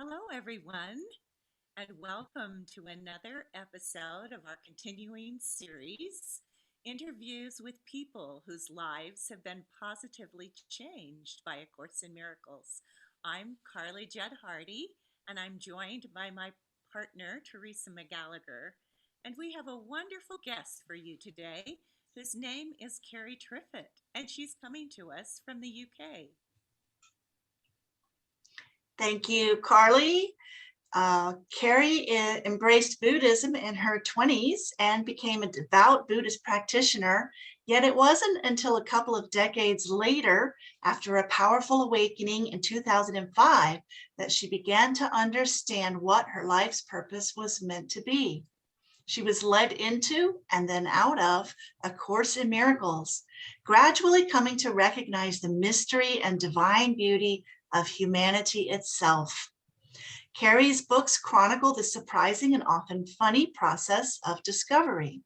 Hello, everyone, and welcome to another episode of our continuing series interviews with people whose lives have been positively changed by A Course in Miracles. I'm Carly Judd Hardy, and I'm joined by my partner, Teresa McGallagher. And we have a wonderful guest for you today, whose name is Carrie Triffet, and she's coming to us from the UK. Thank you, Carly. Carrie embraced Buddhism in her 20s and became a devout Buddhist practitioner. Yet it wasn't until a couple of decades later, after a powerful awakening in 2005, that she began to understand what her life's purpose was meant to be. She was led into and then out of A Course in Miracles, gradually coming to recognize the mystery and divine beauty of humanity itself. Carrie's books chronicle the surprising and often funny process of discovery.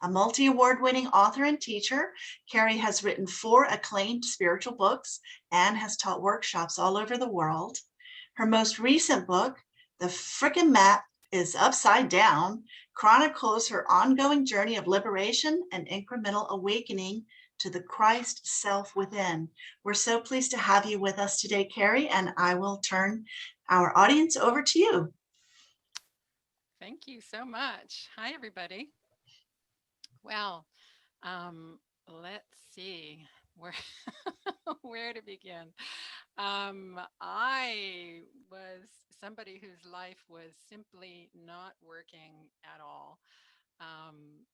A multi-award winning author and teacher, Carrie has written 4 acclaimed spiritual books and has taught workshops all over the world. Her most recent book, The Frickin' Map is Upside Down, chronicles her ongoing journey of liberation and incremental awakening to the Christ self within. We're so pleased to have you with us today, Carrie, and I will turn our audience over to you. Thank you so much. Hi, everybody. Well, let's see where where to begin. I was somebody whose life was simply not working at all. Um,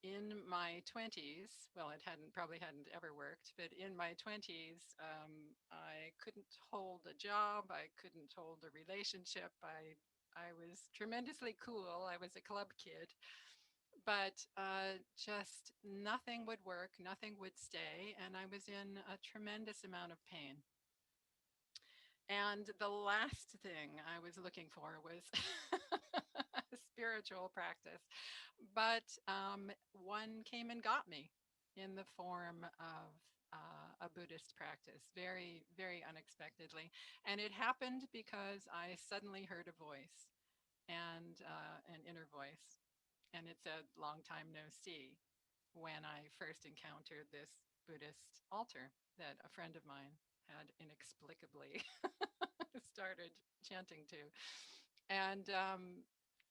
in my 20s, well, it probably hadn't ever worked, but in my 20s, I couldn't hold a job. I couldn't hold a relationship. I was tremendously cool. I was a club kid, but just nothing would work, nothing would stay, and I was in a tremendous amount of pain. And the last thing I was looking for was a spiritual practice. But one came and got me in the form of a Buddhist practice, very, very unexpectedly. And it happened because I suddenly heard a voice and an inner voice. And it said, "Long time no see," when I first encountered this Buddhist altar that a friend of mine had inexplicably started chanting to. And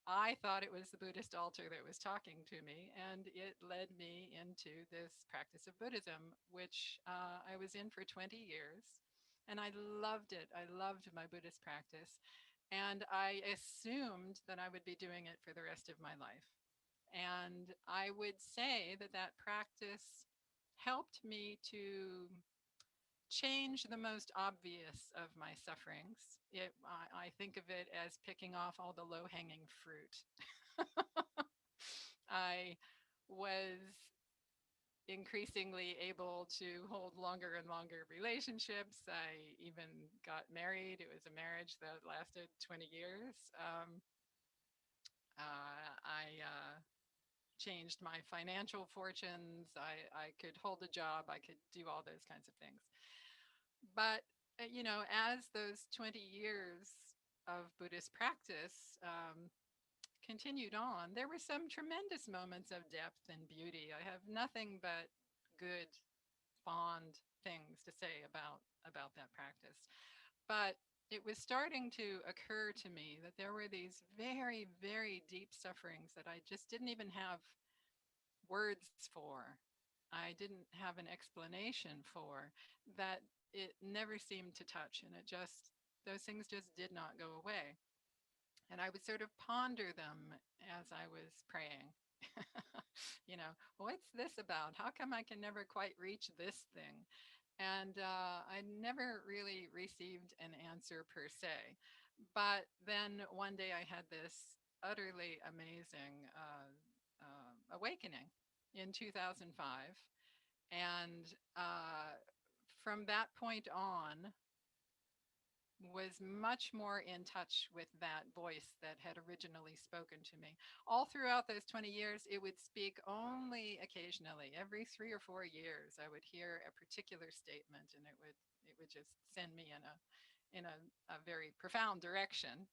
I thought it was the Buddhist altar that was talking to me, and it led me into this practice of Buddhism, which I was in for 20 years. And I loved it. I loved my Buddhist practice. And I assumed that I would be doing it for the rest of my life. And I would say that that practice helped me to change the most obvious of my sufferings. I think of it as picking off all the low hanging fruit. I was increasingly able to hold longer and longer relationships. I even got married. It was a marriage that lasted 20 years. I changed my financial fortunes. I could hold a job. I could do all those kinds of things. But, as those 20 years of Buddhist practice continued on, there were some tremendous moments of depth and beauty. I have nothing but good, fond things to say about that practice. But it was starting to occur to me that there were these very, very deep sufferings that I just didn't even have words for. I didn't have an explanation for, that it never seemed to touch. And those things just did not go away. And I would sort of ponder them as I was praying. What's this about? How come I can never quite reach this thing? And I never really received an answer per se. But then one day I had this utterly amazing awakening in 2005. And from that point on, was much more in touch with that voice that had originally spoken to me. All throughout those 20 years, it would speak only occasionally. Every 3 or 4 years, I would hear a particular statement, and it would just send me in a very profound direction,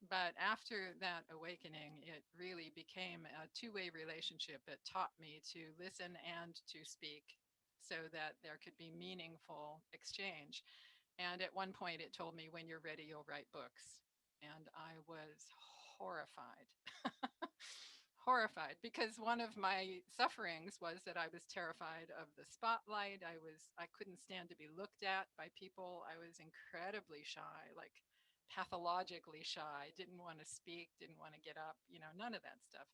but after that awakening, it really became a two-way relationship. It taught me to listen and to speak so that there could be meaningful exchange. And at one point, it told me, when you're ready, you'll write books. And I was horrified. Horrified, because one of my sufferings was that I was terrified of the spotlight. I couldn't stand to be looked at by people. I was incredibly shy, like pathologically shy, didn't want to speak, didn't want to get up, none of that stuff.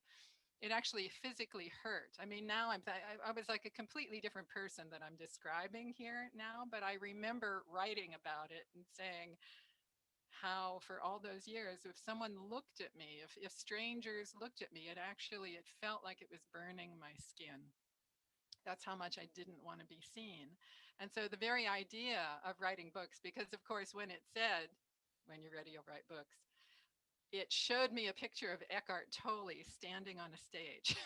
It actually physically hurt. I mean, now I was like a completely different person that I'm describing here now, but I remember writing about it and saying how for all those years, if someone looked at me, if strangers looked at me, it felt like it was burning my skin. That's how much I didn't want to be seen. And so the very idea of writing books, because of course, when it said, when you're ready, you'll write books, it showed me a picture of Eckhart Tolle standing on a stage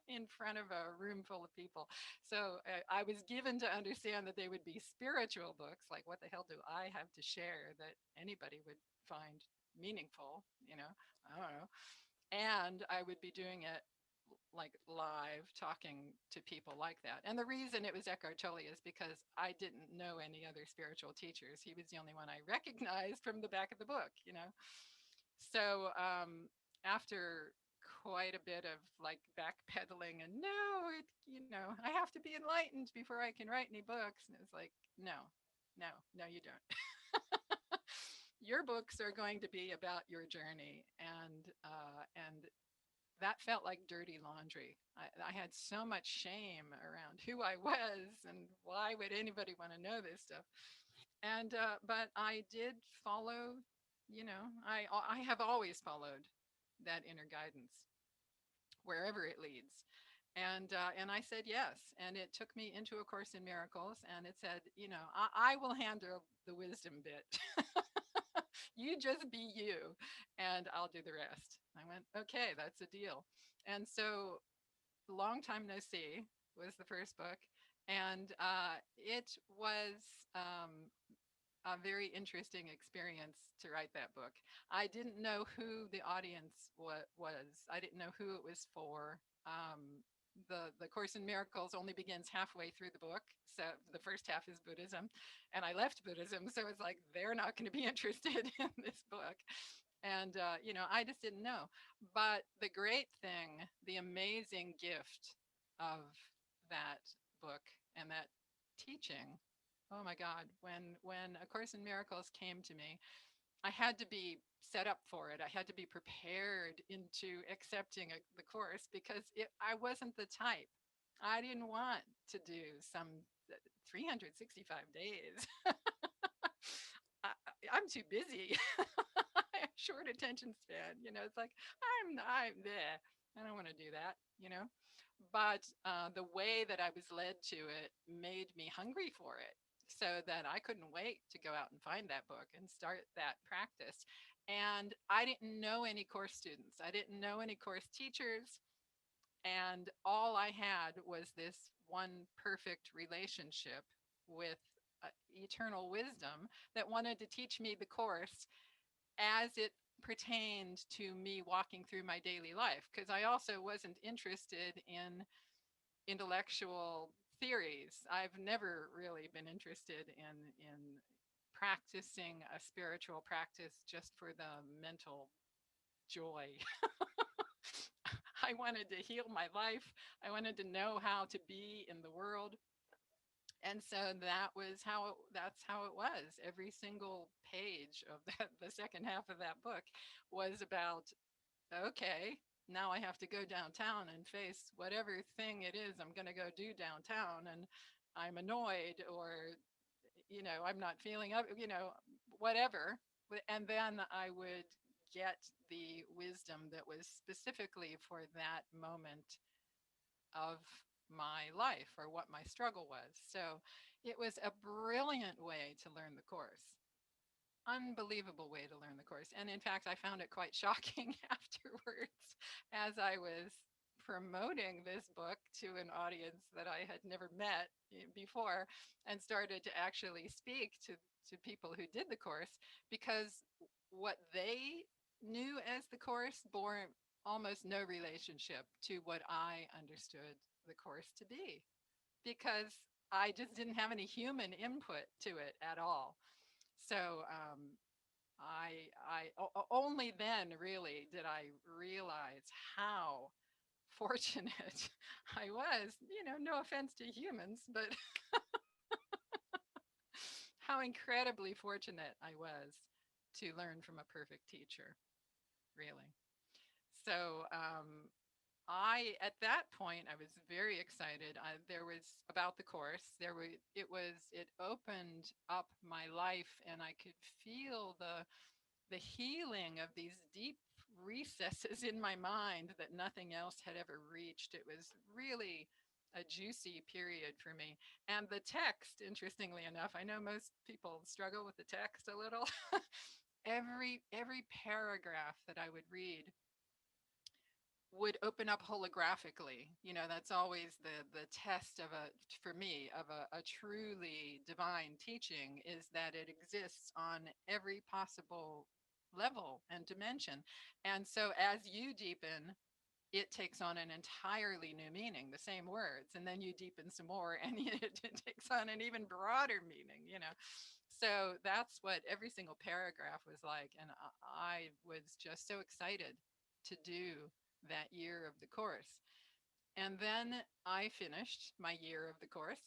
in front of a room full of people. So I was given to understand that they would be spiritual books. Like, what the hell do I have to share that anybody would find meaningful? I don't know. And I would be doing it like live, talking to people like that. And the reason it was Eckhart Tolle is because I didn't know any other spiritual teachers. He was the only one I recognized from the back of the book. So after quite a bit of like backpedaling and no, I have to be enlightened before I can write any books. And it was like, no, no, no, you don't. Your books are going to be about your journey, and that felt like dirty laundry. I had so much shame around who I was and why would anybody want to know this stuff. And but I did follow, I have always followed that inner guidance wherever it leads. And I said yes, and it took me into A Course in Miracles, and it said, I will handle the wisdom bit. You just be you, and I'll do the rest. I went, okay, that's a deal. And so, Long Time No See was the first book, and it was a very interesting experience to write that book. I didn't know who the audience was. I didn't know who it was for. The Course in Miracles only begins halfway through the book, so the first half is Buddhism, and I left Buddhism, so it's like they're not going to be interested in this book. And I just didn't know. But the great thing, the amazing gift of that book and that teaching, oh my God, when A Course in Miracles came to me, I had to be set up for it. I had to be prepared into accepting the course, because I wasn't the type. I didn't want to do some 365 days. I'm too busy. I have short attention span. It's like I'm there. I don't want to do that. But the way that I was led to it made me hungry for it, so that I couldn't wait to go out and find that book and start that practice. And I didn't know any course students. I didn't know any course teachers. And all I had was this one perfect relationship with eternal wisdom that wanted to teach me the course as it pertained to me walking through my daily life. Because I also wasn't interested in intellectual theories. I've never really been interested in practicing a spiritual practice just for the mental joy. I wanted to heal my life. I wanted to know how to be in the world. And so that's how it was. Every single page of the second half of that book was about, okay, now I have to go downtown and face whatever thing it is I'm going to go do downtown. And I'm annoyed, or, I'm not feeling up, whatever. And then I would get the wisdom that was specifically for that moment of my life, or what my struggle was. So it was a brilliant way to learn the course. Unbelievable way to learn the course. And in fact, I found it quite shocking afterwards, as I was promoting this book, to an audience that I had never met before, and started to actually speak to people who did the course, because what they knew as the course bore almost no relationship to what I understood the course to be, because I just didn't have any human input to it at all. So only then really did I realize how fortunate I was. No offense to humans, but how incredibly fortunate I was to learn from a perfect teacher, really. So at that point, I was very excited. There was about the course. It opened up my life, and I could feel the healing of these deep recesses in my mind that nothing else had ever reached. It was really a juicy period for me. And the text, interestingly enough, I know most people struggle with the text a little. Every paragraph that I would read would open up holographically. That's always the test of for me, of a truly divine teaching, is that it exists on every possible level and dimension. And so as you deepen, it takes on an entirely new meaning, the same words, and then you deepen some more and it takes on an even broader meaning. So that's what every single paragraph was like, and I was just so excited to do that year of the course. And then I finished my year of the course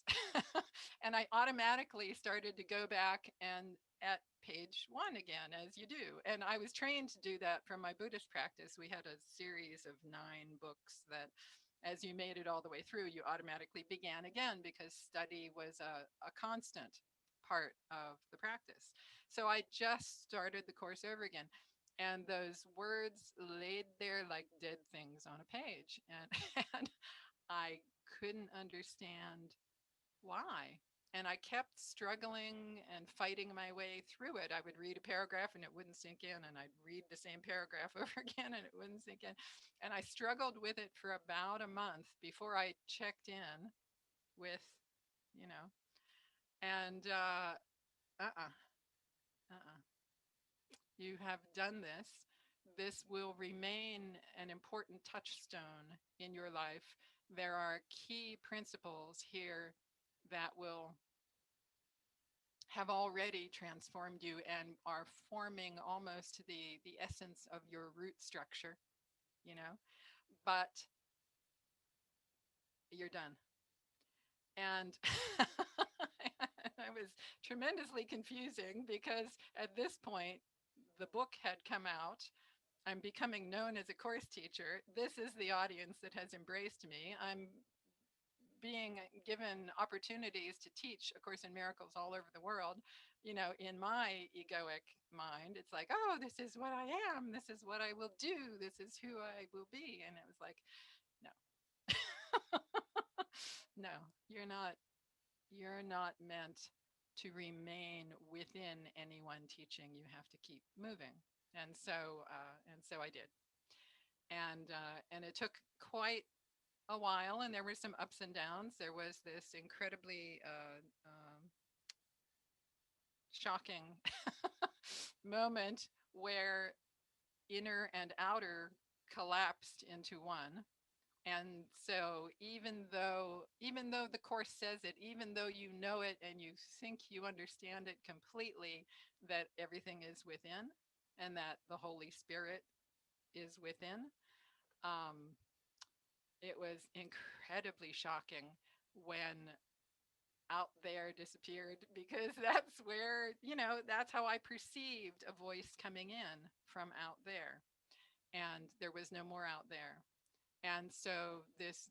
and I automatically started to go back and at page one again, as you do. And I was trained to do that from my Buddhist practice. We had a series of 9 books that, as you made it all the way through, you automatically began again, because study was a constant part of the practice. So I just started the course over again. And those words laid there like dead things on a page. And I couldn't understand why. And I kept struggling and fighting my way through it. I would read a paragraph and it wouldn't sink in, and I'd read the same paragraph over again and it wouldn't sink in. And I struggled with it for about a month before I checked in with, you know, and uh-uh, uh-uh. You have done this. This will remain an important touchstone in your life. There are key principles here that will have already transformed you and are forming almost the essence of your root structure, you know, but you're done. And I was tremendously confusing, because at this point, the book had come out. I'm becoming known as a course teacher. This is the audience that has embraced me. I'm being given opportunities to teach A Course in Miracles all over the world. In my egoic mind, it's like, oh, this is what I am. This is what I will do. This is who I will be. And it was like, no, no, you're not meant to remain within any one teaching. You have to keep moving. And so I did. And it took quite a while, and there were some ups and downs. There was this incredibly shocking moment where inner and outer collapsed into one. And so even though the course says it, even though you know it and you think you understand it completely, that everything is within and that the Holy Spirit is within, um, it was incredibly shocking when out there disappeared, because that's where, that's how I perceived a voice coming in from out there. And there was no more out there. And so this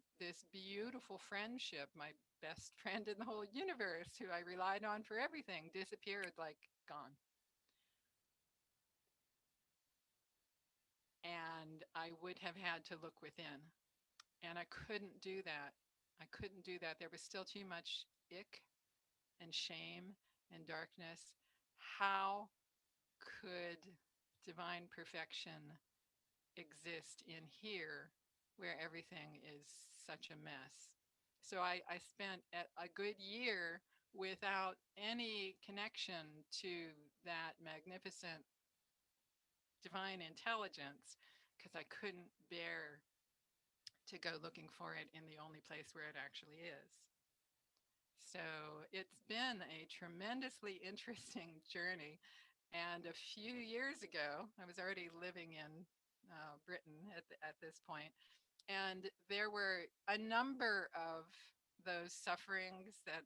beautiful friendship, my best friend in the whole universe, who I relied on for everything, disappeared, like gone. And I would have had to look within. And I couldn't do that. I couldn't do that. There was still too much ick and shame and darkness. How could divine perfection exist in here where everything is such a mess. So I spent a good year without any connection to that magnificent divine intelligence because I couldn't bear to go looking for it in the only place where it actually is. So it's been a tremendously interesting journey. And a few years ago, I was already living in Britain at this point, and there were a number of those sufferings that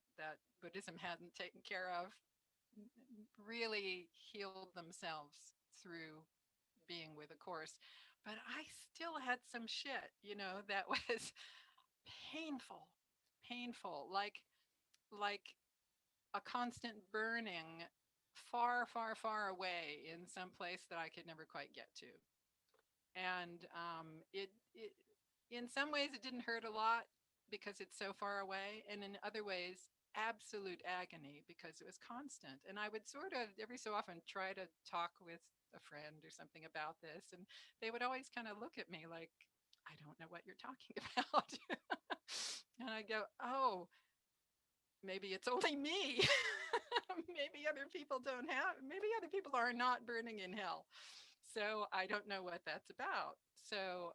Buddhism hadn't taken care of really healed themselves through being with a course. But I still had some shit, that was painful, painful, like a constant burning far, far, far away in some place that I could never quite get to. And it in some ways it didn't hurt a lot because it's so far away, and in other ways absolute agony because it was constant. And I would sort of every so often try to talk with a friend or something about this, and they would always kind of look at me like, I don't know what you're talking about. And I go, oh, maybe it's only me. Maybe other people don't have, maybe other people are not burning in hell. So I don't know what that's about. So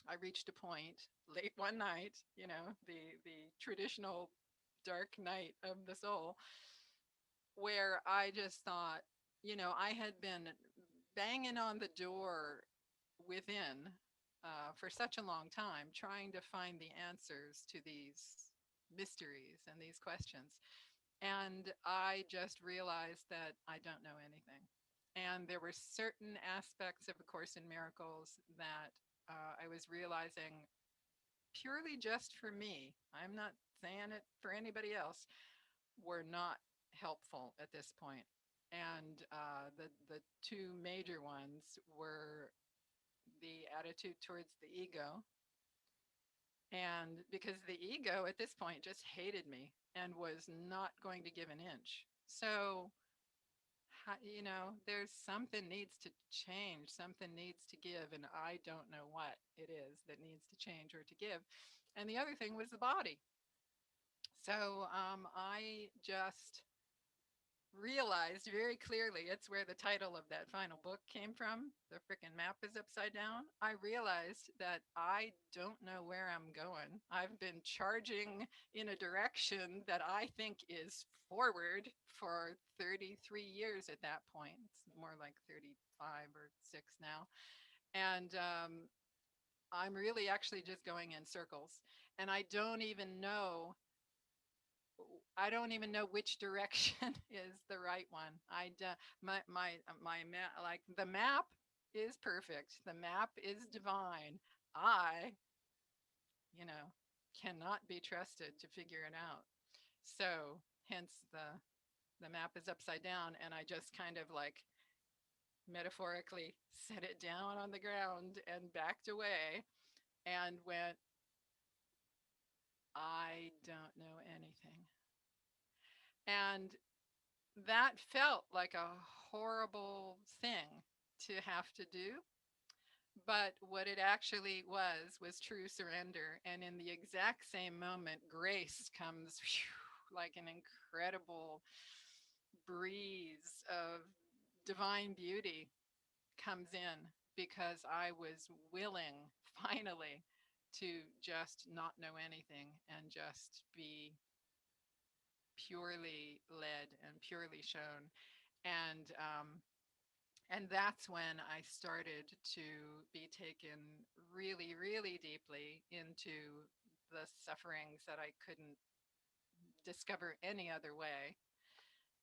I reached a point late one night, the traditional dark night of the soul, where I just thought, I had been banging on the door within for such a long time, trying to find the answers to these mysteries and these questions. And I just realized that I don't know anything. And there were certain aspects of A Course in Miracles that I was realizing purely just for me, I'm not saying it for anybody else, were not helpful at this point. And the two major ones were the attitude towards the ego. And because the ego at this point just hated me and was not going to give an inch. So, there's something needs to change, something needs to give, and I don't know what it is that needs to change or to give. And the other thing was the body. So I just realized very clearly it's where the title of that final book came from. The freaking map is upside down. I realized that I don't know where I'm going. I've been charging in a direction that I think is forward for 33 years at that point. It's more like 35 or 6 now. And I'm really actually just going in circles. And I don't even know which direction is the right one. Like the map is perfect. The map is divine. I, you know, cannot be trusted to figure it out. So hence the map is upside down, and I just kind of like metaphorically set it down on the ground and backed away and went, I don't know anything. And that felt like a horrible thing to have to do. But what it actually was true surrender. And in the exact same moment, grace comes like an incredible breeze of divine beauty comes in because I was willing finally to just not know anything and just be purely led and purely shown. And and that's when I started to be taken really, really deeply into the sufferings that I couldn't discover any other way.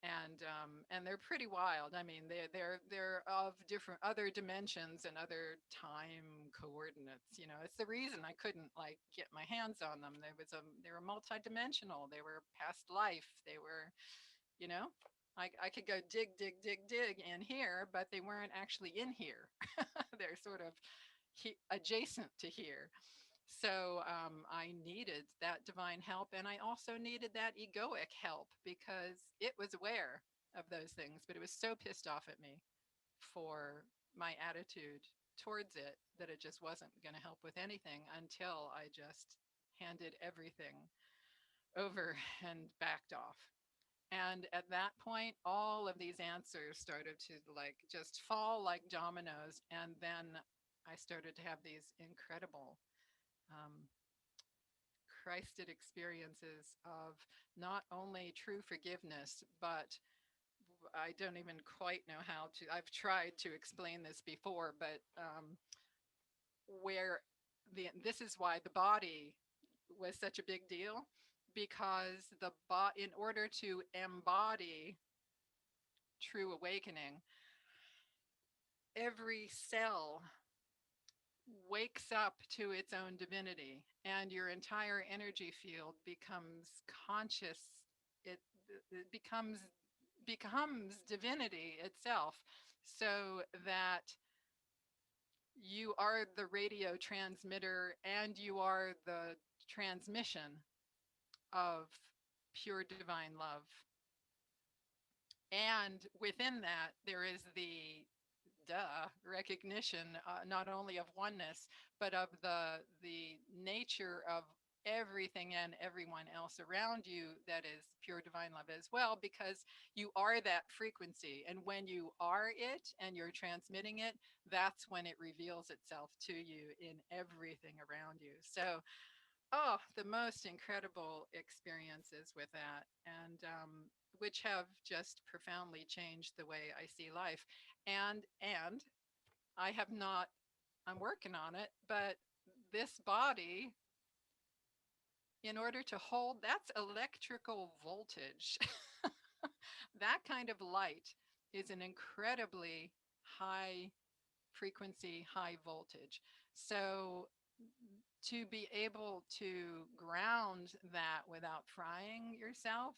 And they're pretty wild. I mean, they're of different other dimensions and other time coordinates. It's the reason I couldn't like get my hands on them. They were multidimensional. They were past life. They were, you know, I could go dig, dig, dig, dig in here, but they weren't actually in here. They're sort of adjacent to here. So I needed that divine help. And I also needed that egoic help because it was aware of those things, but it was so pissed off at me for my attitude towards it that it just wasn't going to help with anything until I just handed everything over and backed off. And at that point, all of these answers started to like just fall like dominoes. And then I started to have these incredible um, Christed experiences of not only true forgiveness, but I don't even quite know how to. I've tried to explain this before, but where this is why the body was such a big deal, because in order to embody true awakening, every cell wakes up to its own divinity, and your entire energy field becomes conscious. It becomes divinity itself, so that you are the radio transmitter and you are the transmission of pure divine love. And within that, there is the recognition, not only of oneness, but of the nature of everything and everyone else around you that is pure divine love as well, because you are that frequency. And when you are it and you're transmitting it, that's when it reveals itself to you in everything around you. So, oh, the most incredible experiences with that, and which have just profoundly changed the way I see life. And I have not. I'm working on it, but this body, in order to hold, that's electrical voltage. That kind of light is an incredibly high frequency, high voltage. So to be able to ground that without frying yourself,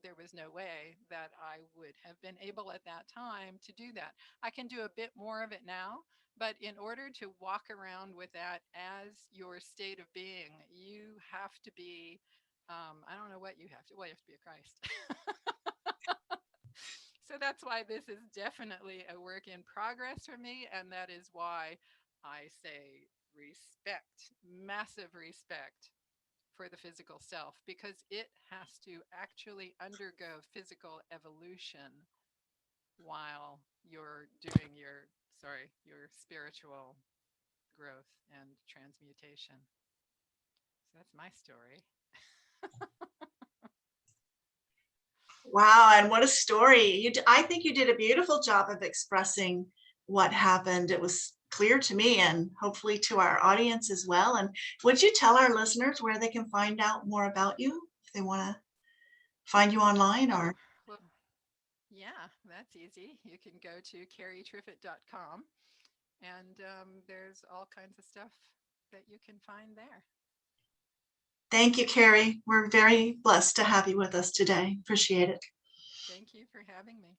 there was no way that I would have been able at that time to do that. I can do a bit more of it now, but in order to walk around with that as your state of being, you have to be, I don't know what you have to, well, you have to be a Christ. So that's why this is definitely a work in progress for me. And that is why I say respect, massive respect for the physical self, because it has to actually undergo physical evolution while you're doing your spiritual growth and transmutation. So that's my story. Wow, and what a story. I think you did a beautiful job of expressing what happened. It was clear to me and hopefully to our audience as well. And would you tell our listeners where they can find out more about you if they want to find you online Oh, or? well, yeah, that's easy. You can go to carrietriffet.com, and there's all kinds of stuff that you can find there. Thank you, Carrie. We're very blessed to have you with us today. Appreciate it. Thank you for having me.